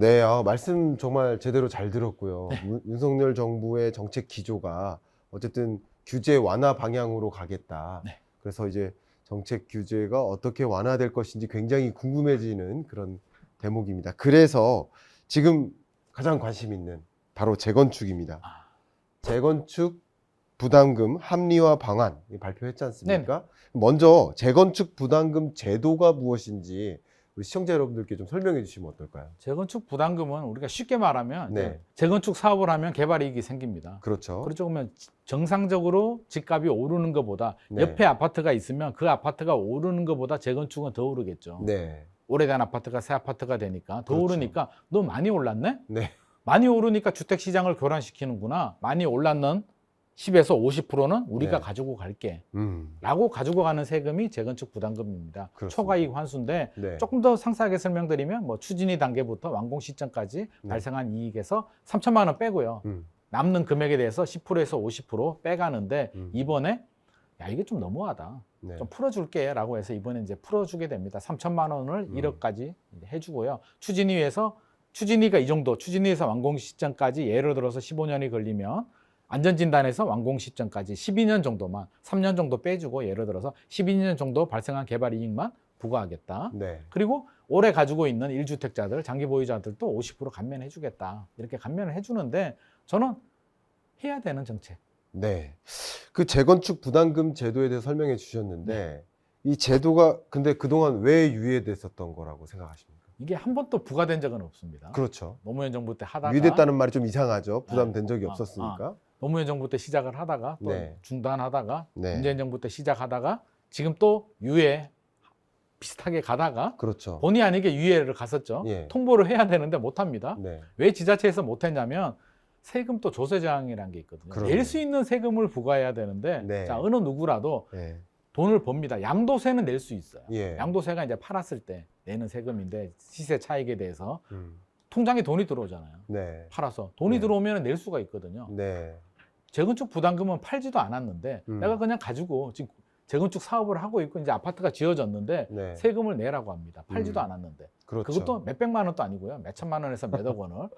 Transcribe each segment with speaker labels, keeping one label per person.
Speaker 1: 네, 말씀 정말 제대로 잘 들었고요.
Speaker 2: 네.
Speaker 1: 윤석열 정부의 정책 기조가 어쨌든 규제 완화 방향으로 가겠다.
Speaker 2: 네.
Speaker 1: 그래서 이제 정책 규제가 어떻게 완화될 것인지 굉장히 궁금해지는 그런 대목입니다. 그래서 지금 가장 관심 있는 바로 재건축입니다. 재건축 부담금 합리화 방안 발표했지 않습니까? 먼저 재건축 부담금 제도가 무엇인지 우리 시청자 여러분들께 좀 설명해 주시면 어떨까요?
Speaker 2: 재건축 부담금은 우리가 쉽게 말하면
Speaker 1: 네.
Speaker 2: 이제 재건축 사업을 하면 개발이익이 생깁니다.
Speaker 1: 그렇죠.
Speaker 2: 그렇죠. 그러면 정상적으로 집값이 오르는 것보다
Speaker 1: 네.
Speaker 2: 옆에 아파트가 있으면 그 아파트가 오르는 것보다 재건축은 더 오르겠죠.
Speaker 1: 네.
Speaker 2: 오래된 아파트가 새 아파트가 되니까 더
Speaker 1: 그렇죠.
Speaker 2: 오르니까 너 많이 올랐네?
Speaker 1: 네.
Speaker 2: 많이 오르니까 주택시장을 교란시키는구나. 많이 올랐는 10에서 50%는 우리가
Speaker 1: 네.
Speaker 2: 가지고 갈게
Speaker 1: 음.
Speaker 2: 라고 가지고 가는 세금이 재건축 부담금입니다.
Speaker 1: 그렇습니다.
Speaker 2: 초과이익 환수인데
Speaker 1: 네.
Speaker 2: 조금 더 상세하게 설명드리면 뭐 추진위 단계부터 완공 시점까지
Speaker 1: 네.
Speaker 2: 발생한 이익에서 3천만 원 빼고요. 남는 금액에 대해서 10%에서 50% 빼가는데 이번에 야 이게 좀 너무하다.
Speaker 1: 네.
Speaker 2: 좀 풀어줄게 라고 해서 이번에 이제 풀어주게 됩니다. 3천만 원을 1억까지 해주고요. 추진위에서 추진위가 이 정도, 추진위에서 완공 시점까지 예를 들어서 15년이 걸리면 안전진단에서 완공 시점까지 12년 정도만 3년 정도 빼주고 예를 들어서 12년 정도 발생한 개발 이익만 부과하겠다.
Speaker 1: 네.
Speaker 2: 그리고 오래 가지고 있는 1주택자들, 장기 보유자들도 50% 감면해 주겠다. 이렇게 감면을 해 주는데 저는 해야 되는 정책.
Speaker 1: 네. 그 재건축 부담금 제도에 대해서 설명해 주셨는데 이 제도가 근데 그동안 왜 유예됐었던 거라고 생각하십니까?
Speaker 2: 이게 한 번도 부과된 적은 없습니다.
Speaker 1: 그렇죠.
Speaker 2: 노무현 정부 때 하다가
Speaker 1: 유예됐다는 말이 좀 이상하죠. 부담된 적이
Speaker 2: 아,
Speaker 1: 없었으니까.
Speaker 2: 노무현 정부 때 시작을 하다가 또
Speaker 1: 네.
Speaker 2: 중단하다가
Speaker 1: 네.
Speaker 2: 문재인 정부 때 시작하다가 지금 또 유예 비슷하게 가다가
Speaker 1: 그렇죠.
Speaker 2: 본의 아니게 유예를 갔었죠.
Speaker 1: 예.
Speaker 2: 통보를 해야 되는데 못합니다.
Speaker 1: 네.
Speaker 2: 왜 지자체에서 못했냐면 세금 또 조세 저항이라는 게 있거든요.
Speaker 1: 그럼요.
Speaker 2: 낼 수 있는 세금을 부과해야 되는데
Speaker 1: 네.
Speaker 2: 자 어느 누구라도
Speaker 1: 네.
Speaker 2: 돈을 법니다. 양도세는 낼 수 있어요.
Speaker 1: 예.
Speaker 2: 양도세가 이제 팔았을 때 내는 세금인데 시세 차익에 대해서
Speaker 1: 음.
Speaker 2: 통장에 돈이 들어오잖아요.
Speaker 1: 네.
Speaker 2: 팔아서 돈이
Speaker 1: 네.
Speaker 2: 들어오면 낼 수가 있거든요.
Speaker 1: 네.
Speaker 2: 재건축 부담금은 팔지도 않았는데 내가 그냥 가지고 지금 재건축 사업을 하고 있고 이제 아파트가 지어졌는데
Speaker 1: 네.
Speaker 2: 세금을 내라고 합니다. 팔지도 않았는데
Speaker 1: 그렇죠.
Speaker 2: 그것도 몇백만 원도 아니고요. 몇천만 원에서 몇억 원을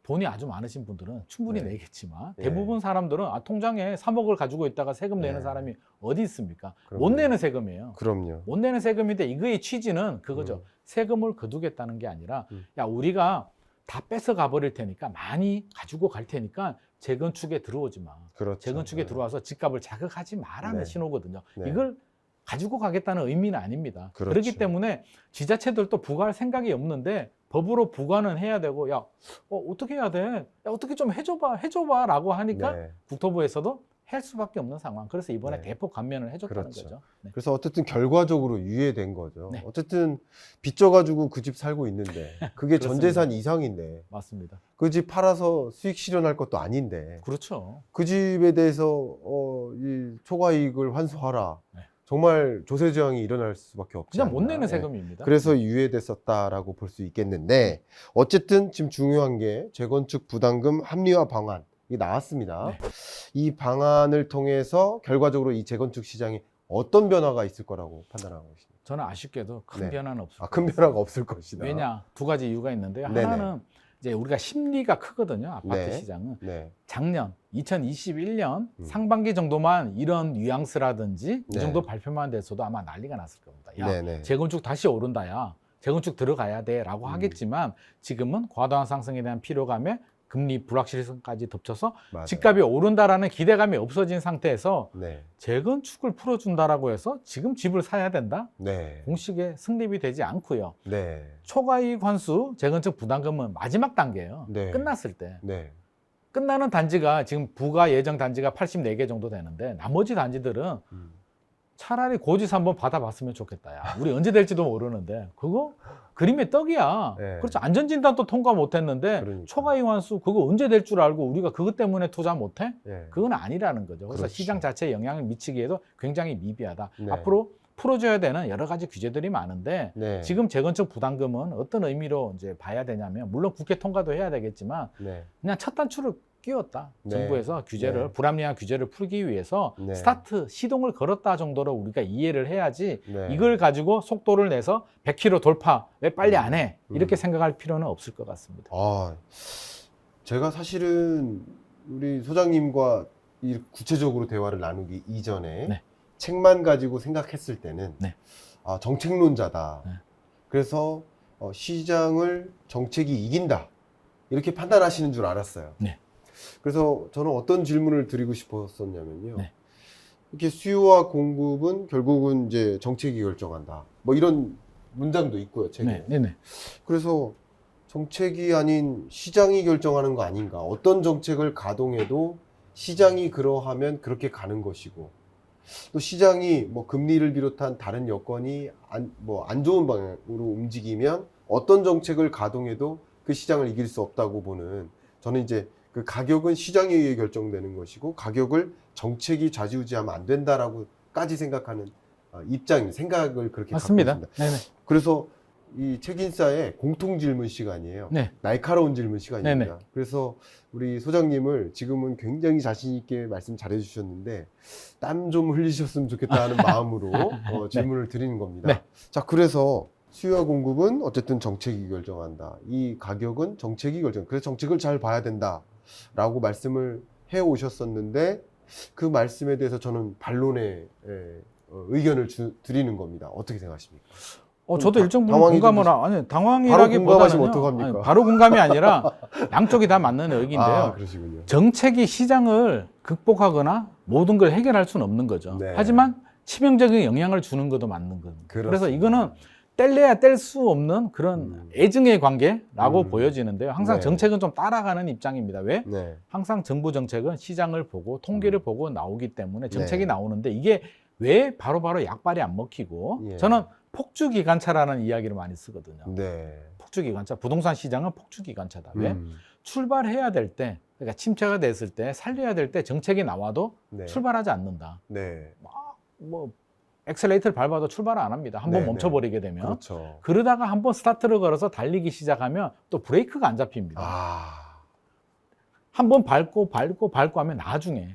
Speaker 2: 돈이 아주 많으신 분들은 충분히
Speaker 1: 네.
Speaker 2: 내겠지만
Speaker 1: 예.
Speaker 2: 대부분 사람들은 통장에 3억을 가지고 있다가 세금 내는
Speaker 1: 네.
Speaker 2: 사람이 어디 있습니까?
Speaker 1: 그럼요.
Speaker 2: 못 내는 세금이에요.
Speaker 1: 그럼요.
Speaker 2: 못 내는 세금인데 이거의 취지는 그거죠. 세금을 거두겠다는 게 아니라 야 우리가 다 뺏어 가버릴 테니까 많이 가지고 갈 테니까 재건축에 들어오지 마.
Speaker 1: 그렇죠.
Speaker 2: 재건축에
Speaker 1: 네.
Speaker 2: 들어와서 집값을 자극하지 마라는
Speaker 1: 네.
Speaker 2: 신호거든요.
Speaker 1: 네.
Speaker 2: 이걸 가지고 가겠다는 의미는 아닙니다.
Speaker 1: 그렇죠.
Speaker 2: 그렇기 때문에 지자체들도 부과할 생각이 없는데 법으로 부과는 해야 되고 야 어떻게 해야 돼? 야, 어떻게 좀 해줘봐 라고 하니까
Speaker 1: 네.
Speaker 2: 국토부에서도 할 수밖에 없는 상황. 그래서 이번에
Speaker 1: 네.
Speaker 2: 대폭 감면을 해줬다는
Speaker 1: 그렇죠.
Speaker 2: 거죠. 네.
Speaker 1: 그래서 어쨌든 결과적으로 유예된 거죠.
Speaker 2: 네.
Speaker 1: 어쨌든 빚져가지고 그 집 살고 있는데 그게 전
Speaker 2: 그렇습니다.
Speaker 1: 재산 이상인데
Speaker 2: 맞습니다.
Speaker 1: 그 집 팔아서 수익 실현할 것도 아닌데
Speaker 2: 그렇죠.
Speaker 1: 그 집에 대해서 이 초과이익을 환수하라.
Speaker 2: 네.
Speaker 1: 정말 조세 저항이 일어날 수밖에 없지
Speaker 2: 그냥 못
Speaker 1: 않나.
Speaker 2: 내는
Speaker 1: 네.
Speaker 2: 세금입니다.
Speaker 1: 그래서 유예됐었다라고 볼 수 있겠는데 어쨌든 지금 중요한 게 재건축 부담금 합리화 방안 이 나왔습니다.
Speaker 2: 네.
Speaker 1: 이 방안을 통해서 결과적으로 이 재건축 시장에 어떤 변화가 있을 거라고 판단하고 계십니까?
Speaker 2: 저는 아쉽게도 큰
Speaker 1: 네.
Speaker 2: 변화는 없을
Speaker 1: 큰 변화가 없을 것이다.
Speaker 2: 왜냐? 두 가지 이유가 있는데요.
Speaker 1: 네네.
Speaker 2: 하나는 이제 우리가 심리가 크거든요. 아파트
Speaker 1: 네.
Speaker 2: 시장은.
Speaker 1: 네.
Speaker 2: 작년 2021년 상반기 정도만 이런 뉘앙스라든지 이
Speaker 1: 네.
Speaker 2: 정도 발표만 됐어도 아마 난리가 났을 겁니다. 야,
Speaker 1: 네네.
Speaker 2: 재건축 다시 오른다야. 재건축 들어가야 돼라고 하겠지만 지금은 과도한 상승에 대한 피로감에 금리 불확실성까지 덮쳐서
Speaker 1: 맞아요.
Speaker 2: 집값이 오른다라는 기대감이 없어진 상태에서
Speaker 1: 네.
Speaker 2: 재건축을 풀어준다라고 해서 지금 집을 사야 된다?
Speaker 1: 네.
Speaker 2: 공식에 성립이 되지 않고요.
Speaker 1: 네.
Speaker 2: 초과이익 환수, 재건축 부담금은 마지막 단계예요.
Speaker 1: 네.
Speaker 2: 끝났을 때.
Speaker 1: 네.
Speaker 2: 끝나는 단지가 지금 부가 예정 단지가 84개 정도 되는데 나머지 단지들은 차라리 고지서 한번 받아봤으면 좋겠다. 야. 우리 언제 될지도 모르는데 그거 그림의 떡이야.
Speaker 1: 네.
Speaker 2: 그렇죠. 안전진단도 통과 못했는데
Speaker 1: 그러니까.
Speaker 2: 초과이익 환수 그거 언제 될 줄 알고 우리가 그것 때문에 투자 못해?
Speaker 1: 네.
Speaker 2: 그건 아니라는 거죠. 그래서
Speaker 1: 그렇죠.
Speaker 2: 시장 자체에 영향을 미치기에도 굉장히 미비하다.
Speaker 1: 네.
Speaker 2: 앞으로 풀어줘야 되는 여러 가지 규제들이 많은데
Speaker 1: 네.
Speaker 2: 지금 재건축 부담금은 어떤 의미로 이제 봐야 되냐면 물론 국회 통과도 해야 되겠지만
Speaker 1: 네.
Speaker 2: 그냥 첫 단추를 끼웠다.
Speaker 1: 네.
Speaker 2: 정부에서 규제를
Speaker 1: 네.
Speaker 2: 불합리한 규제를 풀기 위해서
Speaker 1: 네.
Speaker 2: 스타트 시동을 걸었다 정도로 우리가 이해를 해야지
Speaker 1: 네.
Speaker 2: 이걸 가지고 속도를 내서 100km 돌파 왜 빨리 안 해? 이렇게 생각할 필요는 없을 것 같습니다.
Speaker 1: 아, 제가 사실은 우리 소장님과 이 구체적으로 대화를 나누기 이전에
Speaker 2: 네.
Speaker 1: 책만 가지고 생각했을 때는
Speaker 2: 네.
Speaker 1: 아, 정책론자다.
Speaker 2: 네.
Speaker 1: 그래서 시장을 정책이 이긴다. 이렇게 판단하시는 줄 알았어요.
Speaker 2: 네.
Speaker 1: 그래서 저는 어떤 질문을 드리고 싶었었냐면요.
Speaker 2: 네.
Speaker 1: 이렇게 수요와 공급은 결국은 이제 정책이 결정한다. 뭐 이런 문장도 있고요, 책에.
Speaker 2: 네, 네, 네.
Speaker 1: 그래서 정책이 아닌 시장이 결정하는 거 아닌가. 어떤 정책을 가동해도 시장이 그러하면 그렇게 가는 것이고, 또 시장이 뭐 금리를 비롯한 다른 여건이 안 좋은 방향으로 움직이면 어떤 정책을 가동해도 그 시장을 이길 수 없다고 보는, 저는 이제 그 가격은 시장에 의해 결정되는 것이고 가격을 정책이 좌지우지하면 안 된다라고까지 생각하는 생각을 그렇게
Speaker 2: 맞습니다.
Speaker 1: 갖고 있습니다.
Speaker 2: 네, 네.
Speaker 1: 그래서 이 책인사의 공통 질문 시간이에요.
Speaker 2: 네.
Speaker 1: 날카로운 질문 시간입니다.
Speaker 2: 네네.
Speaker 1: 그래서 우리 소장님을 지금은 굉장히 자신 있게 말씀 잘해 주셨는데 땀 좀 흘리셨으면 좋겠다 하는 마음으로 질문을 드리는 겁니다.
Speaker 2: 네.
Speaker 1: 자, 그래서 수요와 공급은 어쨌든 정책이 결정한다. 이 가격은 정책이 그래서 정책을 잘 봐야 된다라고 말씀을 해 오셨었는데 그 말씀에 대해서 저는 반론의 의견을 드리는 겁니다. 어떻게 생각하십니까?
Speaker 2: 저도 일정 부분
Speaker 1: 당황이
Speaker 2: 공감을
Speaker 1: 좀
Speaker 2: 아니
Speaker 1: 바로 공감하시면
Speaker 2: 당황이라기보다는
Speaker 1: 어떡합니까?
Speaker 2: 바로 공감이 아니라 양쪽이 다 맞는 얘기인데요.
Speaker 1: 아, 그러시군요.
Speaker 2: 정책이 시장을 극복하거나 모든 걸 해결할 수는 없는 거죠.
Speaker 1: 네.
Speaker 2: 하지만 치명적인 영향을 주는 것도 맞는 겁니다. 그래서
Speaker 1: 그렇습니다.
Speaker 2: 이거는 뗄래야 뗄 수 없는 그런 애증의 관계라고
Speaker 1: 음.
Speaker 2: 보여지는데요. 항상
Speaker 1: 네.
Speaker 2: 정책은 좀 따라가는 입장입니다. 왜?
Speaker 1: 네.
Speaker 2: 항상 정부 정책은 시장을 보고 통계를 보고 나오기 때문에 정책이
Speaker 1: 네.
Speaker 2: 나오는데 이게 왜 바로바로 약발이 안 먹히고
Speaker 1: 예.
Speaker 2: 저는 폭주기관차라는 이야기를 많이 쓰거든요.
Speaker 1: 네.
Speaker 2: 폭주기관차, 부동산 시장은 폭주기관차다. 왜?
Speaker 1: 음.
Speaker 2: 출발해야 될 때, 그러니까 침체가 됐을 때, 살려야 될 때 정책이 나와도
Speaker 1: 네.
Speaker 2: 출발하지 않는다.
Speaker 1: 네.
Speaker 2: 뭐 엑셀레이터를 밟아도 출발을 안 합니다. 한번
Speaker 1: 네,
Speaker 2: 멈춰버리게 되면.
Speaker 1: 그렇죠.
Speaker 2: 그러다가 한번 스타트를 걸어서 달리기 시작하면 또 브레이크가 안 잡힙니다.
Speaker 1: 아.
Speaker 2: 한번 밟고 하면 나중에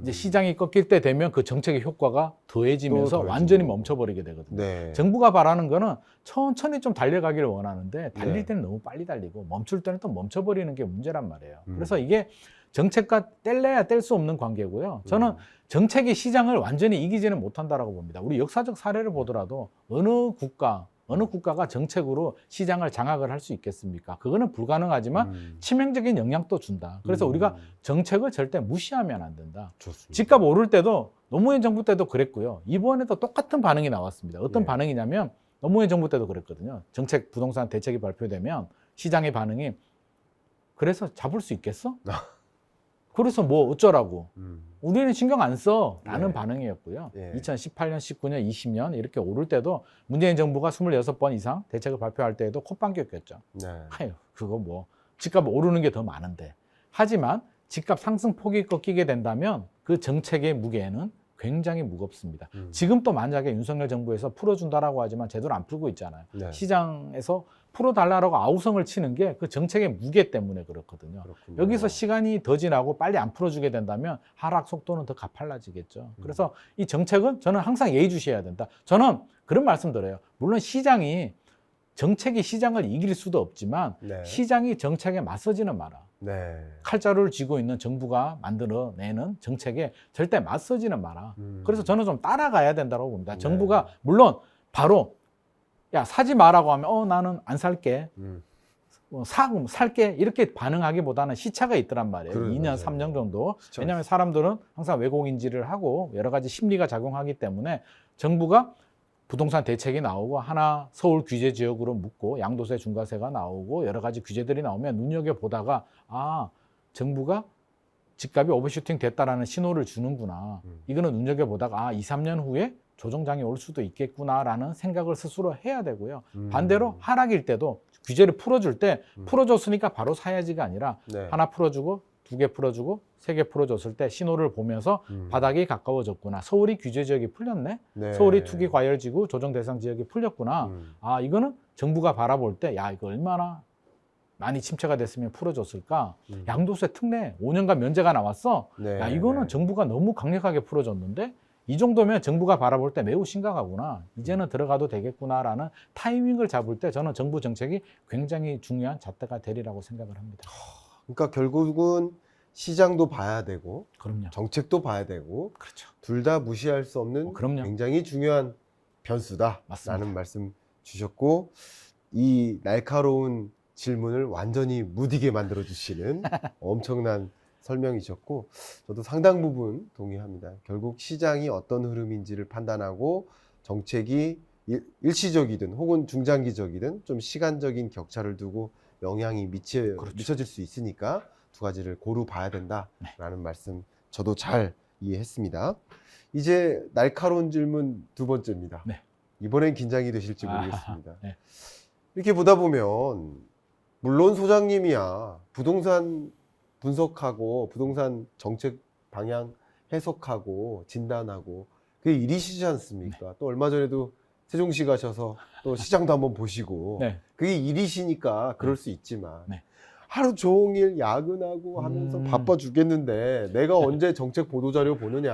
Speaker 2: 이제 시장이 꺾일 때 되면 그 정책의 효과가 더해지면서
Speaker 1: 또
Speaker 2: 완전히
Speaker 1: 더해지고.
Speaker 2: 멈춰버리게 되거든요.
Speaker 1: 네.
Speaker 2: 정부가 바라는 거는 천천히 좀 달려가기를 원하는데 달릴
Speaker 1: 네.
Speaker 2: 때는 너무 빨리 달리고 멈출 때는 또 멈춰버리는 게 문제란 말이에요.
Speaker 1: 음.
Speaker 2: 그래서 이게 정책과 뗄래야 뗄 수 없는 관계고요. 저는 정책이 시장을 완전히 이기지는 못한다라고 봅니다. 우리 역사적 사례를 보더라도 어느 국가가 정책으로 시장을 장악을 할 수 있겠습니까? 그거는 불가능하지만 치명적인 영향도 준다. 그래서 우리가 정책을 절대 무시하면 안 된다.
Speaker 1: 좋습니다.
Speaker 2: 집값 오를 때도 노무현 정부 때도 그랬고요. 이번에도 똑같은 반응이 나왔습니다. 어떤
Speaker 1: 네.
Speaker 2: 반응이냐면 노무현 정부 때도 그랬거든요. 정책 부동산 대책이 발표되면 시장의 반응이 그래서 잡을 수 있겠어? 그래서 뭐 어쩌라고. 우리는 신경 안 써 라는
Speaker 1: 네.
Speaker 2: 반응이었고요.
Speaker 1: 예.
Speaker 2: 2018년, 19년, 20년 이렇게 오를 때도 문재인 정부가 26번 이상 대책을 발표할 때에도 콧방귀 꼈죠.
Speaker 1: 네.
Speaker 2: 아유, 그거 뭐 집값 오르는 게 더 많은데. 하지만 집값 상승폭이 꺾이게 된다면 그 정책의 무게는 굉장히 무겁습니다. 지금 또 만약에 윤석열 정부에서 풀어준다라고 하지만 제대로 안 풀고 있잖아요.
Speaker 1: 네.
Speaker 2: 시장에서 풀어달라고 아우성을 치는 게 그 정책의 무게 때문에 그렇거든요.
Speaker 1: 그렇군요.
Speaker 2: 여기서 시간이 더 지나고 빨리 안 풀어주게 된다면 하락 속도는 더 가팔라지겠죠. 그래서 이 정책은 저는 항상 예의주시해야 된다. 저는 그런 말씀 드려요. 물론 정책이 시장을 이길 수도 없지만
Speaker 1: 네.
Speaker 2: 시장이 정책에 맞서지는 마라.
Speaker 1: 네.
Speaker 2: 칼자루를 쥐고 있는 정부가 만들어내는 정책에 절대 맞서지는 마라. 그래서 저는 좀 따라가야 된다고 봅니다.
Speaker 1: 네.
Speaker 2: 정부가 물론 바로 야 사지 마라고 하면 나는 안 살게. 살게 이렇게 반응하기보다는 시차가 있더란 말이에요.
Speaker 1: 그러네.
Speaker 2: 2년, 3년 정도.
Speaker 1: 시차가
Speaker 2: 왜냐하면 사람들은 항상 왜곡인지를 하고 여러 가지 심리가 작용하기 때문에 정부가 부동산 대책이 나오고 하나 서울 규제 지역으로 묶고 양도세 중과세가 나오고 여러 가지 규제들이 나오면 눈여겨보다가 정부가 집값이 오버슈팅 됐다라는 신호를 주는구나. 이거는 눈여겨보다가 2, 3년 후에 조정장이 올 수도 있겠구나라는 생각을 스스로 해야 되고요. 반대로 하락일 때도 규제를 풀어줄 때 풀어줬으니까 바로 사야지가 아니라
Speaker 1: 네.
Speaker 2: 하나 풀어주고 2개 풀어주고 3개 풀어줬을 때 신호를 보면서 바닥이 가까워졌구나. 서울이 규제 지역이 풀렸네.
Speaker 1: 네.
Speaker 2: 서울이 투기 과열지구 조정 대상 지역이 풀렸구나. 이거는 정부가 바라볼 때 이거 얼마나 많이 침체가 됐으면 풀어줬을까? 양도세 특례 5년간 면제가 나왔어.
Speaker 1: 네.
Speaker 2: 야, 이거는
Speaker 1: 네.
Speaker 2: 정부가 너무 강력하게 풀어줬는데 이 정도면 정부가 바라볼 때 매우 심각하구나. 이제는 들어가도 되겠구나라는 타이밍을 잡을 때 저는 정부 정책이 굉장히 중요한 잣대가 되리라고 생각을 합니다.
Speaker 1: 그러니까 결국은 시장도 봐야 되고
Speaker 2: 그럼요.
Speaker 1: 정책도 봐야 되고
Speaker 2: 그렇죠.
Speaker 1: 둘 다 무시할 수 없는
Speaker 2: 그럼요.
Speaker 1: 굉장히 중요한 변수다라는
Speaker 2: 맞습니다.
Speaker 1: 말씀 주셨고 이 날카로운 질문을 완전히 무디게 만들어 주시는 엄청난 설명이셨고 저도 상당 부분 동의합니다. 결국 시장이 어떤 흐름인지를 판단하고 정책이 일시적이든 혹은 중장기적이든 좀 시간적인 격차를 두고 영향이
Speaker 2: 그렇죠.
Speaker 1: 미쳐질 수 있으니까 두 가지를 고루 봐야 된다라는 말씀 저도 잘 이해했습니다. 이제 날카로운 질문 두 번째입니다.
Speaker 2: 네.
Speaker 1: 이번엔 긴장이 되실지 모르겠습니다.
Speaker 2: 네.
Speaker 1: 이렇게 보다 보면 물론 소장님이야 부동산 분석하고 부동산 정책 방향 해석하고 진단하고 그게 일이시지 않습니까?
Speaker 2: 네.
Speaker 1: 또 얼마 전에도 세종시 가셔서 또 시장도 한번 보시고
Speaker 2: 네.
Speaker 1: 그게 일이시니까 그럴 수 있지만
Speaker 2: 네.
Speaker 1: 하루 종일 야근하고 하면서 바빠 죽겠는데 내가 언제 정책 보도자료 보느냐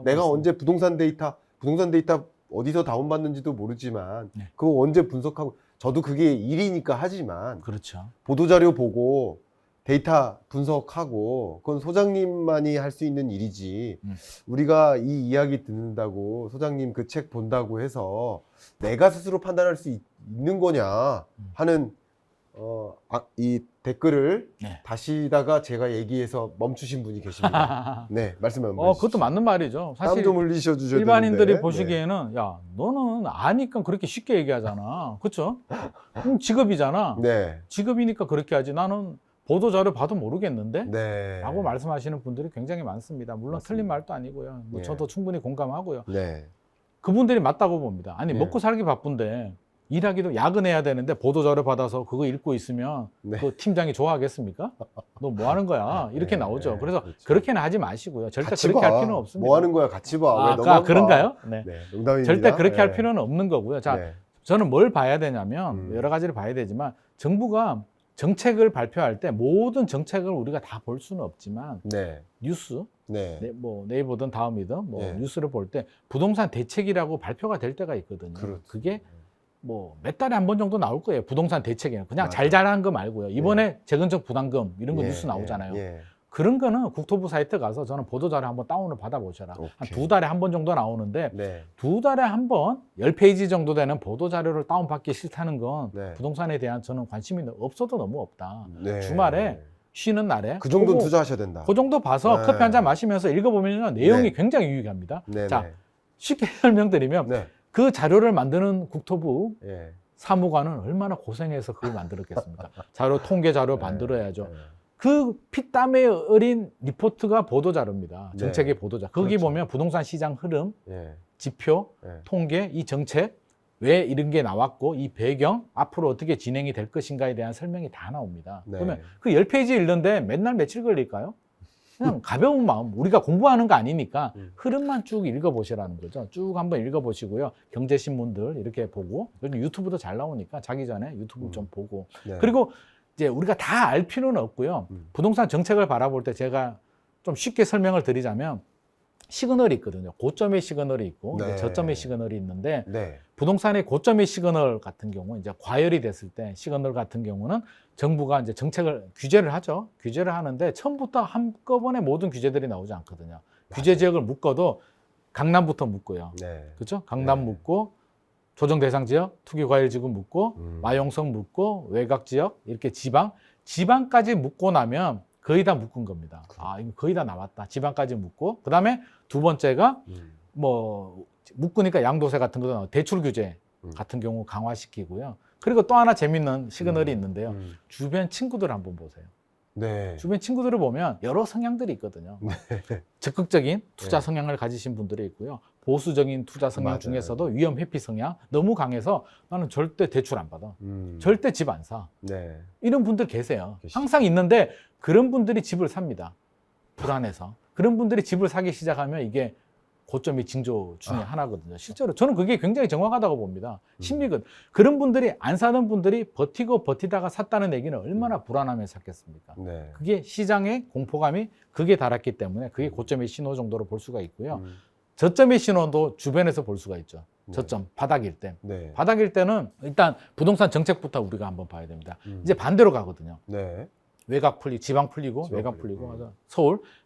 Speaker 1: 내가
Speaker 2: 맞습니다.
Speaker 1: 언제 부동산 데이터 어디서 다운받는지도 모르지만
Speaker 2: 네.
Speaker 1: 그거 언제 분석하고 저도 그게 일이니까 하지만
Speaker 2: 그렇죠.
Speaker 1: 보도자료 보고 데이터 분석하고 그건 소장님만이 할 수 있는 일이지 우리가 이 이야기 듣는다고 소장님 그 책 본다고 해서 내가 스스로 판단할 수 있는 거냐 하는 이 댓글을
Speaker 2: 네.
Speaker 1: 다시다가 제가 얘기해서 멈추신 분이 계십니다. 네, 말씀 한번 해주시죠.
Speaker 2: 그것도 맞는 말이죠. 사실
Speaker 1: 땀 좀 흘리셔 주셔야
Speaker 2: 일반인들이
Speaker 1: 되는데.
Speaker 2: 보시기에는 야, 너는 아니까 그렇게 쉽게 얘기하잖아. 그렇죠? 직업이잖아.
Speaker 1: 네.
Speaker 2: 직업이니까 그렇게 하지. 나는 보도자료 봐도 모르겠는데?
Speaker 1: 네.
Speaker 2: 라고 말씀하시는 분들이 굉장히 많습니다. 물론
Speaker 1: 맞습니다.
Speaker 2: 틀린 말도 아니고요. 뭐
Speaker 1: 예.
Speaker 2: 저도 충분히 공감하고요.
Speaker 1: 네.
Speaker 2: 그분들이 맞다고 봅니다. 아니
Speaker 1: 예.
Speaker 2: 먹고 살기 바쁜데 일하기도 야근해야 되는데 보도자료 받아서 그거 읽고 있으면
Speaker 1: 네.
Speaker 2: 그 팀장이 좋아하겠습니까? 너 뭐 하는 거야? 이렇게
Speaker 1: 네,
Speaker 2: 나오죠. 그래서
Speaker 1: 그렇죠.
Speaker 2: 그렇게는 하지 마시고요. 절대
Speaker 1: 같이
Speaker 2: 그렇게
Speaker 1: 봐.
Speaker 2: 할 필요는 없습니다.
Speaker 1: 뭐 하는 거야? 같이 봐. 왜 너만 봐?
Speaker 2: 그런가요? 네.
Speaker 1: 네, 농담입니다.
Speaker 2: 절대 그렇게 할
Speaker 1: 네.
Speaker 2: 필요는 없는 거고요. 자,
Speaker 1: 네.
Speaker 2: 저는 뭘 봐야 되냐면 여러 가지를 봐야 되지만 정부가 정책을 발표할 때 모든 정책을 우리가 다 볼 수는 없지만
Speaker 1: 네.
Speaker 2: 뉴스,
Speaker 1: 네.
Speaker 2: 뭐 네이버든 다음이든 뭐
Speaker 1: 네.
Speaker 2: 뉴스를 볼 때 부동산 대책이라고 발표가 될 때가 있거든요.
Speaker 1: 그렇죠.
Speaker 2: 그게 뭐 몇 달에 한 번 정도 나올 거예요. 부동산 대책에는 그냥
Speaker 1: 맞아요.
Speaker 2: 잘잘한 거 말고요. 이번에 재건축 부담금 이런 거
Speaker 1: 예,
Speaker 2: 뉴스 나오잖아요.
Speaker 1: 예.
Speaker 2: 그런 거는 국토부 사이트 가서 저는 보도자료 한번 다운을 받아보셔라. 한
Speaker 1: 오케이.
Speaker 2: 2달에 한 번 정도 나오는데
Speaker 1: 네.
Speaker 2: 2달에 한 번 10페이지 정도 되는 보도자료를 다운받기 싫다는 건
Speaker 1: 네.
Speaker 2: 부동산에 대한 저는 관심이 없어도 너무 없다.
Speaker 1: 네.
Speaker 2: 주말에 쉬는 날에
Speaker 1: 그 정도는
Speaker 2: 그거
Speaker 1: 투자하셔야 된다.
Speaker 2: 그 정도 봐서
Speaker 1: 네.
Speaker 2: 커피 한 잔 마시면서 읽어보면 내용이
Speaker 1: 네.
Speaker 2: 굉장히 유익합니다.
Speaker 1: 네.
Speaker 2: 자,
Speaker 1: 네.
Speaker 2: 쉽게 설명드리면
Speaker 1: 네.
Speaker 2: 그 자료를 만드는 국토부
Speaker 1: 예.
Speaker 2: 사무관은 얼마나 고생해서 그걸 만들었겠습니까? 자료 통계 자료 만들어야죠.
Speaker 1: 네.
Speaker 2: 그 피땀에 어린 리포트가 보도자료입니다.
Speaker 1: 네.
Speaker 2: 정책의 보도자. 거기
Speaker 1: 그렇죠.
Speaker 2: 보면 부동산 시장 흐름,
Speaker 1: 예.
Speaker 2: 지표,
Speaker 1: 예.
Speaker 2: 통계, 이 정책 왜 이런 게 나왔고 이 배경 앞으로 어떻게 진행이 될 것인가에 대한 설명이 다 나옵니다.
Speaker 1: 네.
Speaker 2: 그러면 그 10페이지 읽는데 맨날 며칠 걸릴까요? 그냥 가벼운 마음, 우리가 공부하는 거 아니니까 흐름만 쭉 읽어보시라는 거죠. 쭉 한번 읽어보시고요. 경제신문들 이렇게 보고, 요즘 유튜브도 잘 나오니까 자기 전에 유튜브 좀 보고.
Speaker 1: 네.
Speaker 2: 그리고 이제 우리가 다 알 필요는 없고요. 부동산 정책을 바라볼 때 제가 좀 쉽게 설명을 드리자면 시그널이 있거든요. 고점의 시그널이 있고
Speaker 1: 네.
Speaker 2: 저점의 시그널이 있는데
Speaker 1: 네.
Speaker 2: 부동산의 고점의 시그널 같은 경우 이제 과열이 됐을 때 시그널 같은 경우는 정부가 이제 정책을 규제를 하죠. 규제를 하는데 처음부터 한꺼번에 모든 규제들이 나오지 않거든요. 규제 지역을 묶어도 강남부터 묶고요.
Speaker 1: 네.
Speaker 2: 그렇죠? 강남
Speaker 1: 네.
Speaker 2: 묶고 조정 대상 지역, 투기 과열 지구 묶고 마용성 묶고 외곽 지역 이렇게 지방까지 묶고 나면 거의 다 묶은 겁니다. 아, 이거 거의 다 나왔다. 지방까지 묶고 그다음에 두 번째가 뭐 묶으니까 양도세 같은 거도 나오고 대출 규제 같은 경우 강화시키고요. 그리고 또 하나 재밌는 시그널이 있는데요. 주변 친구들 한번 보세요.
Speaker 1: 네.
Speaker 2: 주변 친구들을 보면 여러 성향들이 있거든요. 적극적인 투자 성향을 가지신 분들이 있고요. 보수적인 투자 성향
Speaker 1: 맞아요.
Speaker 2: 중에서도 위험 회피 성향 너무 강해서 나는 절대 대출 안 받아. 절대 집 안 사.
Speaker 1: 네.
Speaker 2: 이런 분들 계세요.
Speaker 1: 계시죠.
Speaker 2: 항상 있는데 그런 분들이 집을 삽니다. 불안해서. 그런 분들이 집을 사기 시작하면 이게 고점이 징조 중에 하나거든요. 실제로 저는 그게 굉장히 정확하다고 봅니다. 심리거든. 그런 분들이 안 사는 분들이 버티고 버티다가 샀다는 얘기는 얼마나 불안하면 샀겠습니까?
Speaker 1: 네.
Speaker 2: 그게 시장의 공포감이 극에 달했기 때문에 그게 고점의 신호 정도로 볼 수가 있고요. 저점의 신호도 주변에서 볼 수가 있죠. 저점, 바닥일 때.
Speaker 1: 네.
Speaker 2: 바닥일 때는 일단 부동산 정책부터 우리가 한번 봐야 됩니다. 이제 반대로 가거든요.
Speaker 1: 네.
Speaker 2: 외곽 풀리고, 지방 풀리고,
Speaker 1: 지방
Speaker 2: 외곽
Speaker 1: 풀리고.
Speaker 2: 풀리고, 맞아.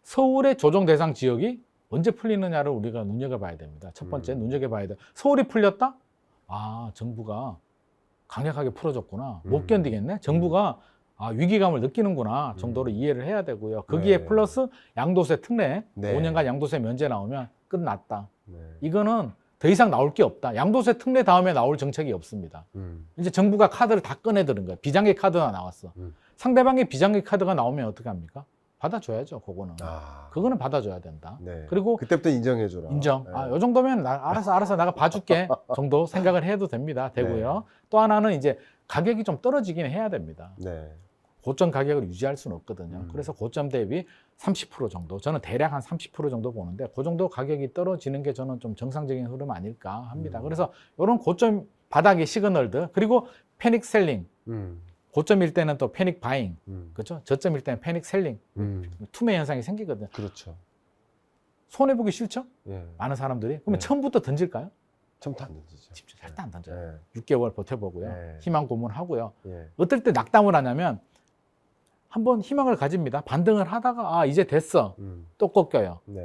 Speaker 2: 서울의 조정 대상 지역이 언제 풀리느냐를 우리가 눈여겨봐야 됩니다. 첫 번째 눈여겨봐야 돼. 서울이 풀렸다? 아, 정부가 강력하게 풀어줬구나. 못 견디겠네. 정부가 위기감을 느끼는구나 정도로 이해를 해야 되고요. 거기에
Speaker 1: 네.
Speaker 2: 플러스 양도세 특례,
Speaker 1: 네.
Speaker 2: 5년간 양도세 면제 나오면 끝났다.
Speaker 1: 네.
Speaker 2: 이거는 더 이상 나올 게 없다. 양도세 특례 다음에 나올 정책이 없습니다. 이제 정부가 카드를 다 꺼내드는 거예요. 비장기 카드가 나왔어. 상대방의 비장기 카드가 나오면 어떻게 합니까? 받아줘야죠, 그거는. 그거는 받아줘야 된다.
Speaker 1: 네.
Speaker 2: 그리고
Speaker 1: 그때부터 인정해줘라.
Speaker 2: 인정.
Speaker 1: 네.
Speaker 2: 요 정도면 알아서 내가 봐줄게 정도 생각을 해도 됩니다. 되고요.
Speaker 1: 네.
Speaker 2: 또 하나는 이제 가격이 좀 떨어지긴 해야 됩니다.
Speaker 1: 네.
Speaker 2: 고점 가격을 유지할 수는 없거든요. 그래서 고점 대비 30% 정도, 저는 대략 한 30% 정도 보는데 그 정도 가격이 떨어지는 게 저는 좀 정상적인 흐름 아닐까 합니다. 그래서 이런 고점 바닥의 시그널들, 그리고 패닉 셀링, 고점일 때는 또 패닉 바잉, 그렇죠? 저점일 때는 패닉 셀링, 투매 현상이 생기거든요.
Speaker 1: 그렇죠.
Speaker 2: 손해보기 싫죠?
Speaker 1: 예.
Speaker 2: 많은 사람들이. 그러면
Speaker 1: 네.
Speaker 2: 처음부터 던질까요?
Speaker 1: 처음부터 안 던지죠.
Speaker 2: 집중 절대 안 던져요.
Speaker 1: 네.
Speaker 2: 6개월 버텨보고요.
Speaker 1: 네.
Speaker 2: 희망 고문하고요.
Speaker 1: 예.
Speaker 2: 어떨 때 낙담을 하냐면 한번 희망을 가집니다. 반등을 하다가 이제 됐어. 또 꺾여요.
Speaker 1: 네.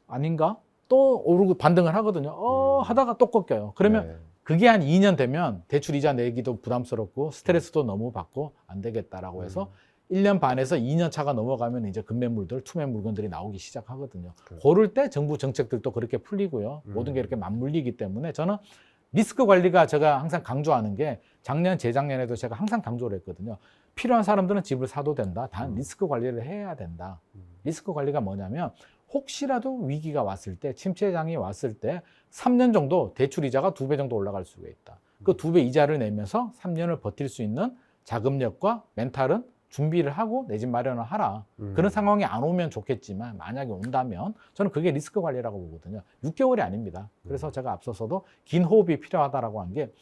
Speaker 2: 아닌가? 또 오르고 반등을 하거든요. 하다가 또 꺾여요. 그러면
Speaker 1: 네.
Speaker 2: 그게 한 2년 되면 대출 이자 내기도 부담스럽고 스트레스도 너무 받고 안 되겠다라고 해서 1년 반에서 2년 차가 넘어가면 이제 급매물들, 투매 물건들이 나오기 시작하거든요. 그럴 때 정부 정책들도 그렇게 풀리고요. 모든 게 이렇게 맞물리기 때문에 저는 리스크 관리가 제가 항상 강조하는 게 작년, 재작년에도 제가 항상 강조를 했거든요. 필요한 사람들은 집을 사도 된다. 단 리스크 관리를 해야 된다. 리스크 관리가 뭐냐면 혹시라도 위기가 왔을 때, 침체장이 왔을 때 3년 정도 대출 이자가 2배 정도 올라갈 수가 있다. 그 2배 이자를 내면서 3년을 버틸 수 있는 자금력과 멘탈은 준비를 하고 내 집 마련을 하라. 그런 상황이 안 오면 좋겠지만 만약에 온다면 저는 그게 리스크 관리라고 보거든요. 6개월이 아닙니다. 그래서 제가 앞서서도 긴 호흡이 필요하다라고 한 게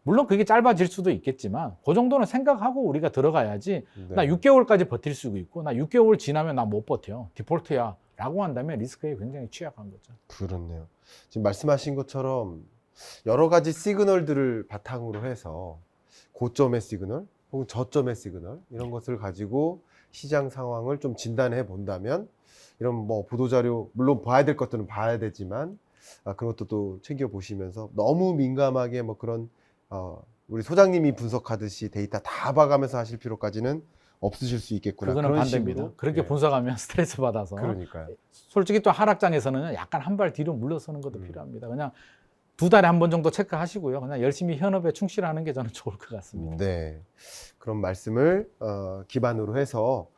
Speaker 2: 물론 그게 짧아질 수도 있겠지만 그 정도는 생각하고 우리가 들어가야지.
Speaker 1: 네.
Speaker 2: 나 6개월까지 버틸 수 있고 나 6개월 지나면 나 못 버텨. 디폴트야. 라고 한다면 리스크에 굉장히 취약한 거죠.
Speaker 1: 그렇네요. 지금 말씀하신 것처럼 여러 가지 시그널들을 바탕으로 해서 고점의 시그널 혹은 저점의 시그널 이런 것을 가지고 시장 상황을 좀 진단해 본다면 이런 뭐 보도자료 물론 봐야 될 것들은 봐야 되지만 그런 것도 또 챙겨 보시면서 너무 민감하게 뭐 그런 우리 소장님이 분석하듯이 데이터 다 봐가면서 하실 필요까지는 없으실 수 있겠구나.
Speaker 2: 그거는
Speaker 1: 그런
Speaker 2: 반대입니다.
Speaker 1: 식으로.
Speaker 2: 그렇게
Speaker 1: 예.
Speaker 2: 분석하면 스트레스 받아서.
Speaker 1: 그러니까요.
Speaker 2: 솔직히 또 하락장에서는 약간 한 발 뒤로 물러서는 것도 필요합니다. 그냥 2달에 한 번 정도 체크하시고요. 그냥 열심히 현업에 충실하는 게 저는 좋을 것 같습니다.
Speaker 1: 네. 그런 말씀을 기반으로 해서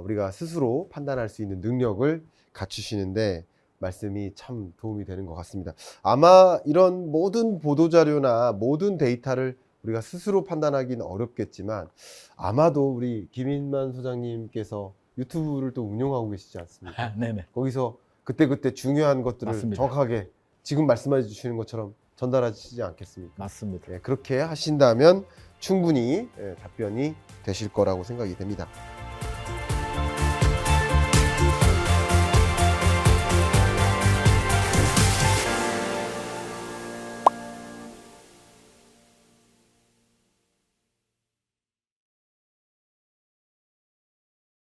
Speaker 1: 우리가 스스로 판단할 수 있는 능력을 갖추시는데 말씀이 참 도움이 되는 것 같습니다. 아마 이런 모든 보도자료나 모든 데이터를 우리가 스스로 판단하기는 어렵겠지만 아마도 우리 김인만 소장님께서 유튜브를 또 운영하고 계시지 않습니까?
Speaker 2: 네네.
Speaker 1: 거기서 그때그때 중요한 것들을
Speaker 2: 맞습니다.
Speaker 1: 정확하게 지금 말씀해 주시는 것처럼 전달하시지 않겠습니까?
Speaker 2: 맞습니다.
Speaker 1: 그렇게 하신다면 충분히 답변이 되실 거라고 생각이 됩니다.